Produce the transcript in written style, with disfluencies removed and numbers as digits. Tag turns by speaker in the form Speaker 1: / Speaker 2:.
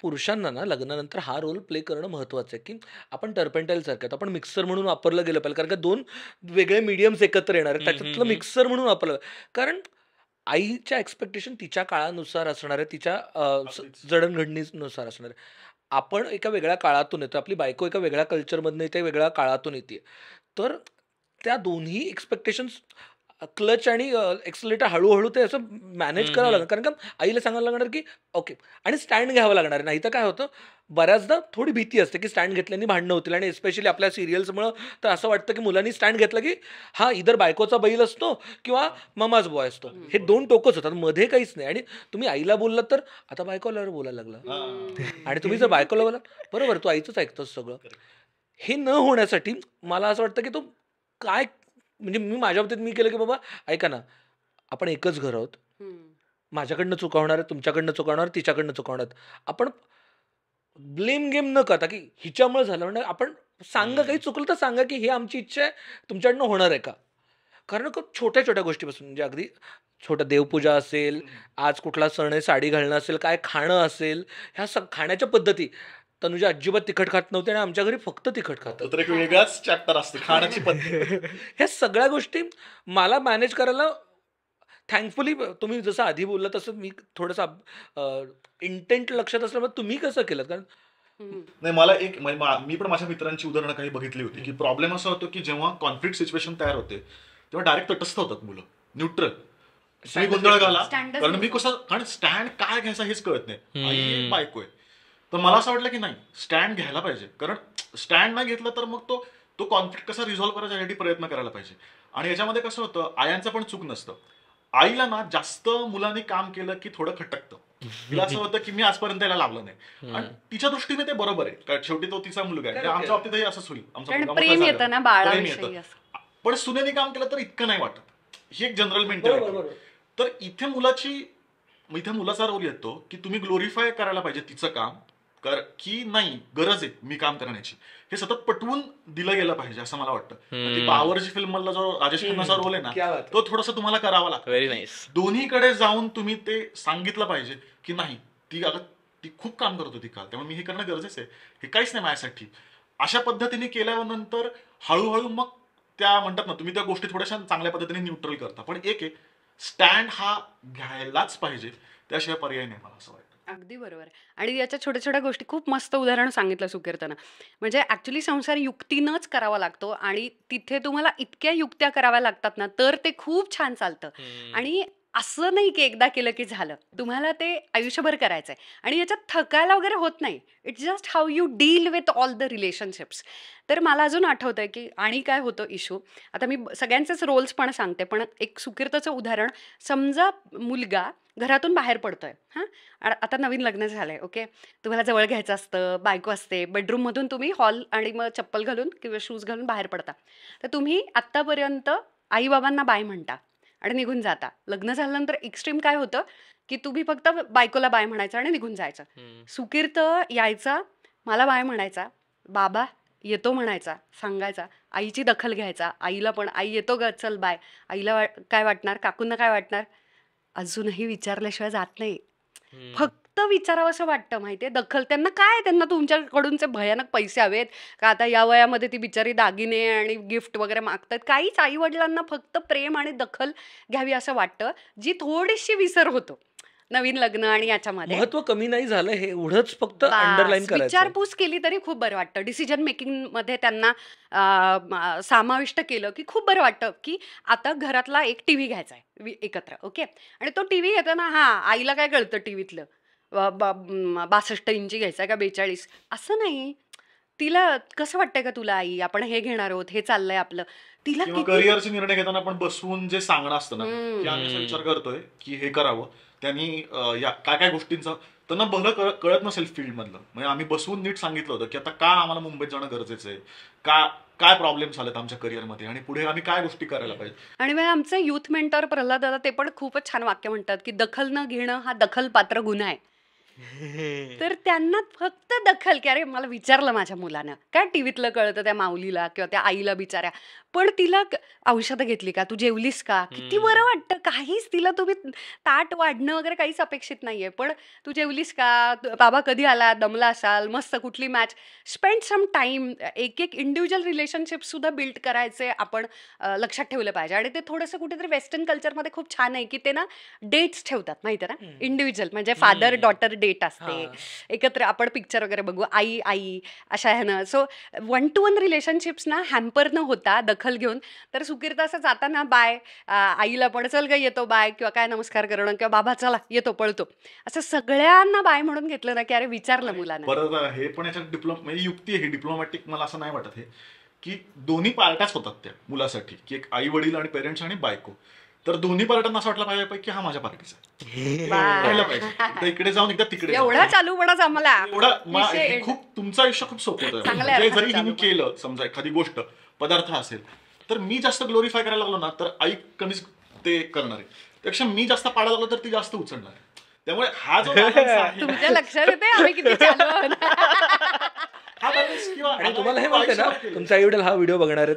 Speaker 1: पुरुषांना ना लग्नानंतर हा रोल प्ले करणं महत्त्वाचं आहे, की आपण टर्पेंटाईल सारखं आहे. आपण मिक्सर म्हणून वापरलं गेलं पाहिजे. कारण का 2 वेगळे मीडियम्स एकत्र येणार आहेत.
Speaker 2: हं, हं,
Speaker 1: त्याच्यातलं
Speaker 2: हं.
Speaker 1: मिक्सर म्हणून वापरलं कारण आईच्या एक्स्पेक्टेशन तिच्या काळानुसार असणार आहे, तिच्या
Speaker 2: अगदीच.
Speaker 1: जडणघडणीनुसार असणार आहे. आपण एका वेगळ्या काळातून येतो. आपली बायको एका वेगळ्या कल्चरमधनं येते, वेगळ्या काळातून येते. तर त्या दोन्ही एक्स्पेक्टेशन्स क्लच आणि एक्सेलरेटर हळू-हळू ते असं मॅनेज
Speaker 2: हं,
Speaker 1: करावं
Speaker 2: हं.
Speaker 1: लागणार. कारण का आईला सांगायला लागणार, की ओके आणि स्टँड घ्यावं लागणार आहे. नाहीतर काय होतं, बऱ्याचदा थोडी भीती असते, की स्टँड घेतल्याने भांडणं होतील आणि स्पेशली आपल्या सीरियल्समुळं तर असं वाटतं, की मुलांनी स्टँड घेतला, की हा इधर बायकोचा बैल असतो किंवा
Speaker 2: हां.
Speaker 1: ममाज बॉय असतो.
Speaker 2: अगदी
Speaker 1: हे
Speaker 2: बरोबर.
Speaker 1: 2 टोकच होतात. मध्ये काहीच नाही आणि तुम्ही आईला बोललात, तर आता बायको आल्यावर बोलायला लागला
Speaker 2: हां.
Speaker 1: आणि तुम्ही जर बायकोला बोललात, बरोबर तू आईचंच ऐकतोस सगळं.
Speaker 2: करेक्ट.
Speaker 1: हे न होण्यासाठी मला असं वाटतं, की तो काय म्हणजे मी माझ्या बाबतीत मी केलं, की बाबा ऐका ना, आपण एकच घर आहोत.
Speaker 3: हं.
Speaker 1: माझ्याकडनं चुका होणार आहेत, तुमच्याकडनं चुका होणार आहेत, तिच्याकडनं चुका होणार आहेत. आपण ब्लेम गेम न करता, की हिच्यामुळे झालं म्हणजे आपण सांगा काही
Speaker 2: हं.
Speaker 1: चुकलं तर सांगा, की ही आमची इच्छा आहे, तुमच्याकडनं होणार आहे का? कारण खूप छोट्या-छोट्या गोष्टीपासून म्हणजे अगदी छोटं देवपूजा असेल,
Speaker 2: हं.
Speaker 1: आज कुठला सण आहे, साडी घालणं असेल, काय खाणं असेल, ह्या खाण्याच्या पद्धती. तनुजा अजिबात तिखट खात नव्हती आणि आमच्या घरी फक्त तिखट खातात.
Speaker 2: तो तर एक वेगळाच चॅप्टर असतो खाण्याची पद्धत.
Speaker 1: ह्या सगळ्या गोष्टी मला मॅनेज करायला थँकफुली तुम्ही जसं आधी बोलला तसं मी थोडंसं इंटेंट लक्षात असल्यामुळे तुम्ही कसं केलं? कारण
Speaker 3: हं.
Speaker 2: नाही मला एक मी पण माझ्या मित्रांची उदाहरणं काही बघितली होती, की प्रॉब्लेम असा होतो, की जेव्हा कॉन्फ्लिक्ट सिच्युएशन तयार होते, तेव्हा डायरेक्ट तटस्थ होतात मुलं. न्यूट्रल. तुम्ही
Speaker 1: स्टँडच
Speaker 2: गोंधळ
Speaker 1: घेत नाही.
Speaker 2: घाला.
Speaker 3: स्टँडच
Speaker 2: कारण मी
Speaker 3: घ्यायचा.
Speaker 2: कसं कारण स्टँड काय घ्यायचा हेच कळत नाही. आई आहे,
Speaker 1: हं.
Speaker 2: बायको आहे. तर मला असं वाटलं, की नाही स्टँड घ्यायला पाहिजे. कारण स्टँड नाही घेतला तर मग तो कॉन्फ्लिक्ट कसा रिझॉल्व्ह करायचा यासाठी प्रयत्न करायला पाहिजे. आणि याच्यामध्ये कसं होतं, आयांचं पण चूक नसतं. आईला ना जास्त मुलांनी काम केलं, की थोडं खटकतं. तिला असं होतं, की मी आजपर्यंत याला लाभलं नाही. आणि
Speaker 1: हं.
Speaker 2: तिच्या दृष्टीने ते बरोबर आहे. कारण शेवटी तो तिचा मुलगा आहे.
Speaker 1: करेक्ट
Speaker 2: आमच्या
Speaker 1: आहे.
Speaker 2: बाबतीतही असंच होईल. आमचा
Speaker 3: कारण
Speaker 2: मुलगा मोठा
Speaker 3: प्रेम
Speaker 2: झाला.
Speaker 3: येतं ना
Speaker 2: प्रेम येतं.
Speaker 3: बाळाविषयी असं.
Speaker 2: पण सुनेने काम केलं तर इतकं नाही वाटत. ही एक जनरल
Speaker 1: बरोबर,
Speaker 2: मेंटॅलिटी.
Speaker 1: बरोबर.
Speaker 2: तर इथे मुलाचा रोल येतो, की तुम्ही ग्लोरीफाय करायला पाहिजे तिचं काम. की नाही गरज आहे मी काम करण्याची. हे सतत पटवून दिलं गेलं पाहिजे असं मला वाटतं. ती
Speaker 1: हं.
Speaker 2: पॉवरची फिल्म मधला जो राजेश खन्नाचा रोल आहे ना,
Speaker 1: क्या बात है.
Speaker 2: तो थोडासा तुम्हाला करावा लागतो.
Speaker 1: व्हेरी
Speaker 2: की
Speaker 1: नाईस.
Speaker 2: दोन्हीकडे जाऊन तुम्ही ते सांगितलं पाहिजे, की नाही ती खूप काम करत होती काल, त्यामुळे मी हे करणं गरजेचं आहे. हे काहीच नाही माझ्यासाठी. अशा पद्धतीने केल्यानंतर हळूहळू मग त्या म्हणतात ना, तुम्ही त्या गोष्टी थोड्याशा चांगल्या पद्धतीने न्यूट्रल करता. पण एक आहे, स्टँड हा घ्यायलाच पाहिजे. त्याशिवाय पर्याय नाही मला असं वाटतं.
Speaker 3: अगदी बरोबर आहे. आणि याच्या छोट्या-छोट्या गोष्टी खूप मस्त उदाहरण सांगितलं सुकीर्तनं. म्हणजे ॲक्चुअली संसार युक्तीनंच करावा लागतो आणि तिथे तुम्हाला इतक्या युक्त्या कराव्या लागतात ना, तर ते खूप छान चालतं.
Speaker 1: हं.
Speaker 3: आणि असं नाही की एकदा केलं की झालं. तुम्हाला ते आयुष्यभर करायचंय आणि याच्यात थकायला वगैरे होत नाही. It's just how you deal with all the relationships. तर मला अजून आठवतंय की आणि काय होतं इश्यू, आता मी सगळ्यांचेच रोल्स पण सांगते, पण एक सुकीर्तचं उदाहरण, समजा मुलगा घरातून बाहेर पडतोय, हां? आता नवीन लग्न झालंय, ओके. तुम्हाला जवळ घ्यायचं असतं, बायको असते, बेडरूममधून तुम्ही हॉल आणि मग चप्पल घालून किंवा शूज घालून बाहेर पडता. तर तुम्ही आत्तापर्यंत आई-बाबांना बाय म्हणता आणि निघून जाता. लग्न झाल्यानंतर एक्स्ट्रीम काय होतं, की तुम्ही फक्त बायकोला बाय म्हणायचं आणि निघून जायचं.
Speaker 1: हं.
Speaker 3: सुकीर्त यायचा, मला बाय म्हणायचा, बाबा येतो म्हणायचा, सांगायचा, आईची दखल घ्यायचा, आईला पण, "आई येतो गं, चल बाय." आईला काय वाटणार, काकूंना काय वाटणार? अजूनही विचारल्याशिवाय जात नाही.
Speaker 1: हं.
Speaker 3: फक्त विचारावसं वाटतं माहितीये. दखल त्यांना काय, त्यांना तुमच्याकडूनचे भयानक पैसे हवेत का आता या वयामध्ये ती बिचारी दागिने आणि गिफ्ट वगैरे मागतात. काहीच आई-वडिलांना फक्त प्रेम आणि दखल घ्यावी असं वाटतं, जी थोडीशी विसर होतो नवीन लग्न आणि याच्यामध्ये.
Speaker 1: महत्व कमी नाही झालं हे एवढंच फक्त अंडरलाईन
Speaker 3: बास
Speaker 1: करायचंय.
Speaker 3: विचारपूस केली तरी खूप बरं वाटतं. डिसिजन मेकिंगमध्ये त्यांना समाविष्ट केलं, की खूप बरं वाटतं, की आता घरातला एक टीव्ही घ्यायचा आहे एकत्र, ओके. आणि तो टीव्ही घेताना हां, आईला काय कळतं टीव्हीतलं? 62 इंची घ्यायचा का 42? असं नाही. तिला कसं वाटतंय का तुला आई? आपण हे घेणार आहोत, हे चाललंय आपलं. तिला
Speaker 2: किंवा
Speaker 3: किती
Speaker 2: करिअरचे निर्णय घेताना आपण बसवून जे सांगणं असतं ना, की
Speaker 3: हं.
Speaker 2: आम्ही असा
Speaker 1: हं.
Speaker 2: विचार करतोय की हे करावं. त्यांनी या काय काय गोष्टींचा त्यांना भलं कळत नसेल फील्ड मधलं. म्हणजे आम्ही बसवून नीट सांगितलं होतं, की आता का आम्हाला मुंबईत जाणं गरजेचं आहे. का काय प्रॉब्लेम्स आलेत आमच्या करिअरमध्ये आणि पुढे आम्ही काय गोष्टी करायला पाहिजे.
Speaker 3: आणि मग आमचे युथ मेंटर प्रल्हाद दादा ते पण खूपच छान वाक्य म्हणतात, की दखल न घेणं हा दखलपात्र गुन्हा आहे. तर त्यांना फक्त दखल, की अरे मला विचारलं माझ्या मुलानं, काय टीव्हीतलं कळतं त्या माऊलीला किंवा त्या आईला बिचाऱ्या. पण तिला औषधं घेतली का? तू जेवलीस का? किती बरं वाटतं. काहीच तिला तुम्ही ताट वाढणं वगैरे काहीच अपेक्षित नाहीये. पण तू जेवलीस का? बाबा कधी आला? दमला असाल, मस्त कुठली मॅच. Spend some time. एक इंडिव्हिज्युअल रिलेशनशिप सुद्धा बिल्ड करायचे आपण लक्षात ठेवलं पाहिजे. आणि ते थोडंसं कुठेतरी वेस्टर्न कल्चरमध्ये खूप छान आहे, की ते ना डेट्स ठेवतात माहिती आहे ना,
Speaker 1: हम्म.
Speaker 3: इंडिव्हिज्युअल म्हणजे फादर डॉटर डेट असते.
Speaker 1: हा.
Speaker 3: एकत्र आपण पिक्चर वगैरे बघू, आई आई अशा ह्यानं. सो 1 to 1 रिलेशनशिप्स ना हॅम्पर न होता दखल घेऊन. तर सुकिर्ता असं जाताना बाय, आईला पण चल ग येतो बाय, किंवा काय नमस्कार करणं, किंवा बाबा चला येतो पळतो, असं सगळ्यांना बाय म्हणून घेतलं ना, की अरे विचारलं मुलानं.
Speaker 2: बरं हे पण याच्यात म्हणजे युक्ती आहे ही डिप्लोमॅटिक, मला असं नाही वाटत हे, की दोन्ही पार्ट्याच होतात त्या मुलासाठी, की एक आई वडील आणि पेरेंट्स आणि बायको. तर दोन्ही पार्ट्यांना असं वाटलं पाहिजे की हा माझ्या पार्टीचा आहे. पाहिलं पाहिजे एकदा इकडे जाऊन एकदा तिकडे जाऊन.
Speaker 3: एवढा चालूपणाच आम्हाला विषय
Speaker 2: हे
Speaker 3: end.
Speaker 2: खूप तुमचं आयुष्य खूप सोपं होतं.
Speaker 3: चांगल्या
Speaker 2: म्हणजे
Speaker 3: अर्थाने
Speaker 2: जरी
Speaker 3: चालू
Speaker 2: मी केलं समजा एखादी गोष्ट पदार्थ असेल, तर मी जास्त ग्लोरीफाय करायला लागलो ना, तर आई कमीच ते करणार आहे. त्यापेक्षा मी जास्त पाडायला लागलो तर ती जास्त उचलणार आहे. त्यामुळे हा जो balance आहे,
Speaker 3: तुमच्या लक्षात येते आम्ही किती चालू आहोत.
Speaker 2: हा balance किंवा
Speaker 1: आणि तुम्हाला हे माहिती आहे ना, तुमचे आई वडील हा व्हिडिओ बघणार आहेत.